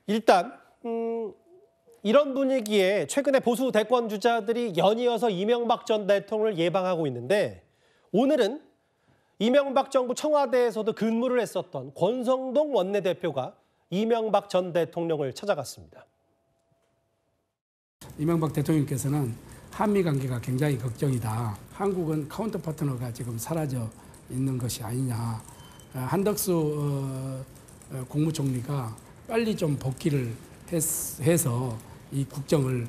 일단 이런 분위기에 최근에 보수 대권 주자들이 연이어서 이명박 전 대통령을 예방하고 있는데 오늘은 이명박 정부 청와대에서도 근무를 했었던 권성동 원내대표가 이명박 전 대통령을 찾아갔습니다. 이명박 대통령께서는 한미 관계가 굉장히 걱정이다. 한국은 카운터 파트너가 지금 사라져 있는 것이 아니냐. 한덕수 국무총리가 빨리 좀 복귀를 해서 이 국정을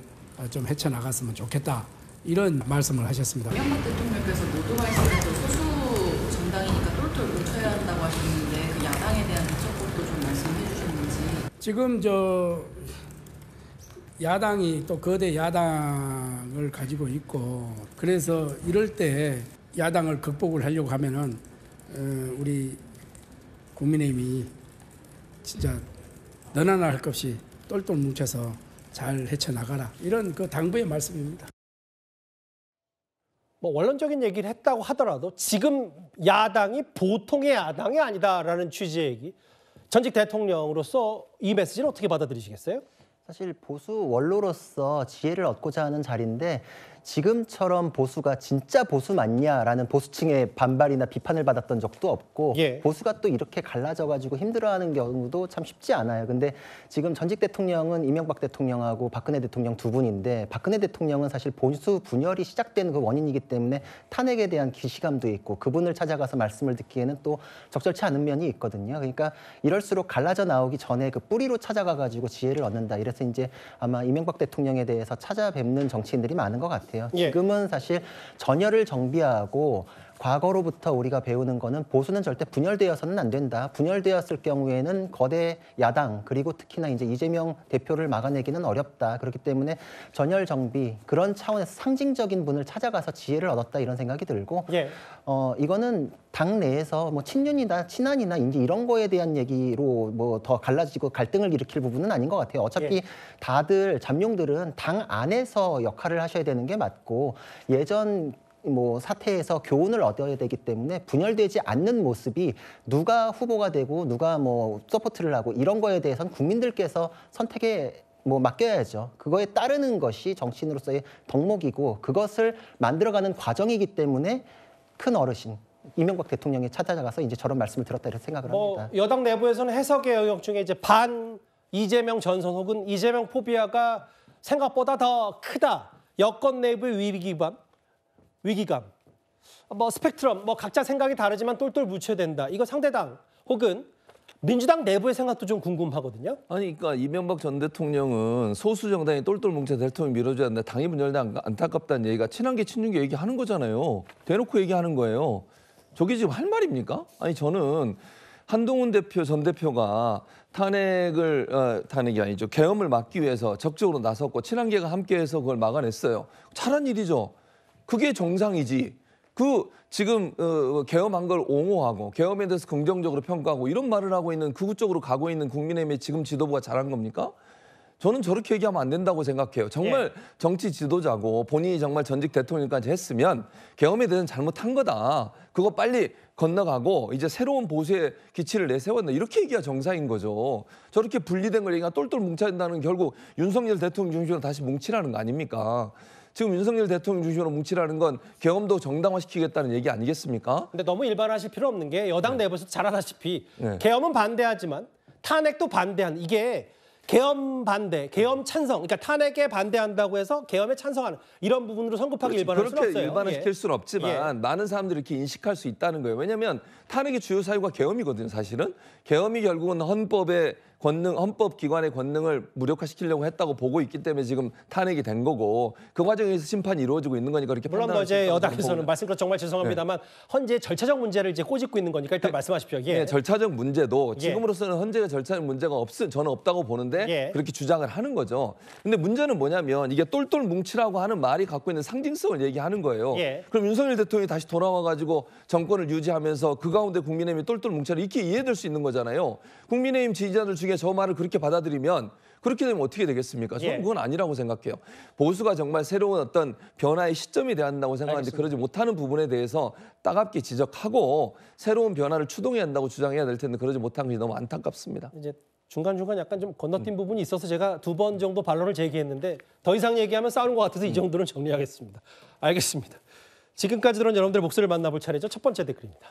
좀 헤쳐나갔으면 좋겠다. 이런 말씀을 하셨습니다. 이명박 대통령께서 노동할수록 소수 정당이니까 똘똘 뭉쳐야 한다고 하셨는데 그 야당에 대한 대처법도 좀 말씀해 주셨는지. 지금 야당이 또 거대 야당을 가지고 있고 그래서 이럴 때 야당을 극복을 하려고 하면은 우리 국민의힘이 진짜 너나나 할 것 없이 똘똘 뭉쳐서 잘 헤쳐나가라. 이런 그 당부의 말씀입니다. 뭐 원론적인 얘기를 했다고 하더라도 지금 야당이 보통의 야당이 아니다라는 취지의 얘기. 전직 대통령으로서 이 메시지를 어떻게 받아들이시겠어요? 사실 보수 원로로서 지혜를 얻고자 하는 자리인데 지금처럼 보수가 진짜 보수 맞냐라는 보수층의 반발이나 비판을 받았던 적도 없고 보수가 또 이렇게 갈라져가지고 힘들어하는 경우도 참 쉽지 않아요. 근데 지금 전직 대통령은 이명박 대통령하고 박근혜 대통령 두 분인데 박근혜 대통령은 사실 보수 분열이 시작된 그 원인이기 때문에 탄핵에 대한 기시감도 있고 그분을 찾아가서 말씀을 듣기에는 또 적절치 않은 면이 있거든요. 그러니까 이럴수록 갈라져 나오기 전에 그 뿌리로 찾아가가지고 지혜를 얻는다. 이래서 이제 아마 이명박 대통령에 대해서 찾아뵙는 정치인들이 많은 것 같아요. 지금은 사실 전열을 정비하고 과거로부터 우리가 배우는 거는 보수는 절대 분열되어서는 안 된다. 분열되었을 경우에는 거대 야당 그리고 특히나 이제 이재명 대표를 막아내기는 어렵다. 그렇기 때문에 전열 정비 그런 차원에서 상징적인 분을 찾아가서 지혜를 얻었다 이런 생각이 들고 이거는 당 내에서 뭐 친윤이나 친한이나 이제 이런 거에 대한 얘기로 뭐 더 갈라지고 갈등을 일으킬 부분은 아닌 것 같아요. 어차피 다들 잠룡들은 당 안에서 역할을 하셔야 되는 게 맞고 예전 뭐 사태에서 교훈을 얻어야 되기 때문에 분열되지 않는 모습이 누가 후보가 되고 누가 뭐 서포트를 하고 이런 거에 대해서는 국민들께서 선택에 뭐 맡겨야죠. 그거에 따르는 것이 정치인으로서의 덕목이고 그것을 만들어가는 과정이기 때문에 큰 어르신 이명박 대통령이 찾아가서 이제 저런 말씀을 들었다 이렇게 생각을 합니다. 여당 내부에서는 해석의 영역 중에 이제 반 이재명 전선 혹은 이재명 포비아가 생각보다 더 크다. 여권 내부의 위기감, 뭐 스펙트럼, 뭐 각자 생각이 다르지만 똘똘 뭉쳐야 된다. 이거 상대당 혹은 민주당 내부의 생각도 좀 궁금하거든요. 아니, 그러니까 이명박 전 대통령은 소수 정당이 똘똘 뭉쳐 대통령 밀어줘야 한다. 당이 분열돼 안타깝다는 얘기가 친한계 친윤계 얘기하는 거잖아요. 대놓고 얘기하는 거예요. 저게 지금 할 말입니까? 아니 저는 한동훈 대표 전 대표가 탄핵이 아니죠. 계엄을 막기 위해서 적극적으로 나섰고 친한계가 함께해서 그걸 막아냈어요. 잘한 일이죠. 그게 정상이지. 지금 계엄한 걸 옹호하고 계엄에 대해서 긍정적으로 평가하고 이런 말을 하고 있는 극우 쪽으로 가고 있는 국민의힘의 지금 지도부가 잘한 겁니까? 저는 저렇게 얘기하면 안 된다고 생각해요. 정말 정치 지도자고 본인이 정말 전직 대통령까지 했으면 계엄에 대해서는 잘못한 거다. 그거 빨리 건너가고 이제 새로운 보수의 기치를 내세웠나 이렇게 얘기가 정상인 거죠. 저렇게 분리된 걸 얘기가 똘똘 뭉쳐야 된다는 결국 윤석열 대통령 중심으로 다시 뭉치라는 거 아닙니까? 지금 윤석열 대통령 중심으로 뭉치라는 건 계엄도 정당화시키겠다는 얘기 아니겠습니까? 근데 너무 일반화하실 필요 없는 게 여당 내부에서 잘 아다시피 계엄은 반대하지만 탄핵도 반대하는 이게 계엄 반대, 계엄 찬성, 그러니까 탄핵에 반대한다고 해서 계엄에 찬성하는 이런 부분으로 성급하게 일반화할 수는 없어요. 그렇게 일반화시킬 수는 없지만 많은 사람들이 이렇게 인식할 수 있다는 거예요. 왜냐하면 탄핵의 주요 사유가 계엄이거든요. 사실은 계엄이 결국은 헌법 기관의 권능을 무력화시키려고 했다고 보고 있기 때문에 지금 탄핵이 된 거고 그 과정에서 심판이 이루어지고 있는 거니까 그렇게 물론 이제 여당에서는 말씀드려 정말 죄송합니다만 현재 절차적 문제를 이제 꼬집고 있는 거니까 일단 말씀하십시오. 절차적 문제도 지금으로서는 현재의 절차적 문제가 저는 없다고 보는데 그렇게 주장을 하는 거죠. 근데 문제는 뭐냐면 이게 똘똘 뭉치라고 하는 말이 갖고 있는 상징성을 얘기하는 거예요. 그럼 윤석열 대통령이 다시 돌아와가지고 정권을 유지하면서 그 가운데 국민의힘이 똘똘 뭉쳐라 이렇게 이해될 수 있는 거잖아요. 국민의힘 지지자들 중에 저 말을 그렇게 받아들이면 그렇게 되면 어떻게 되겠습니까? 저는 그건 아니라고 생각해요. 보수가 정말 새로운 어떤 변화의 시점이 돼야 한다고 생각하는데 그러지 못하는 부분에 대해서 따갑게 지적하고 새로운 변화를 추동해야 한다고 주장해야 될 텐데 그러지 못한 것이 너무 안타깝습니다. 이제 중간중간 약간 좀 건너뛴 부분이 있어서 제가 2번 정도 반론을 제기했는데 더 이상 얘기하면 싸우는 것 같아서 이 정도는 정리하겠습니다. 알겠습니다. 지금까지 들은 여러분들의 목소리를 만나볼 차례죠. 첫 번째 댓글입니다.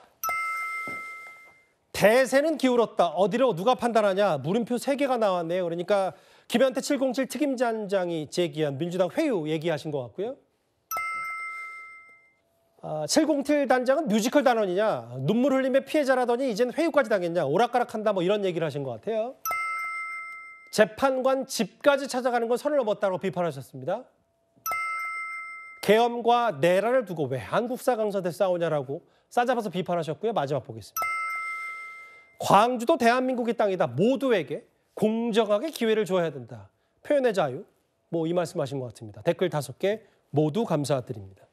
대세는 기울었다. 어디로 누가 판단하냐. 물음표 3개가 나왔네요. 그러니까 김현태 707 특임단장이 제기한 민주당 회유 얘기하신 것 같고요. 707 단장은 뮤지컬 단원이냐. 눈물 흘림의 피해자라더니 이젠 회유까지 당했냐. 오락가락한다 뭐 이런 얘기를 하신 것 같아요. 재판관 집까지 찾아가는 건 선을 넘었다고 비판하셨습니다. 계엄과 내란을 두고 왜 한국사 강서대 싸우냐라고 싸잡아서 비판하셨고요. 마지막 보겠습니다. 광주도 대한민국의 땅이다. 모두에게 공정하게 기회를 줘야 된다. 표현의 자유, 뭐 이 말씀하신 것 같습니다. 댓글 5개 모두 감사드립니다.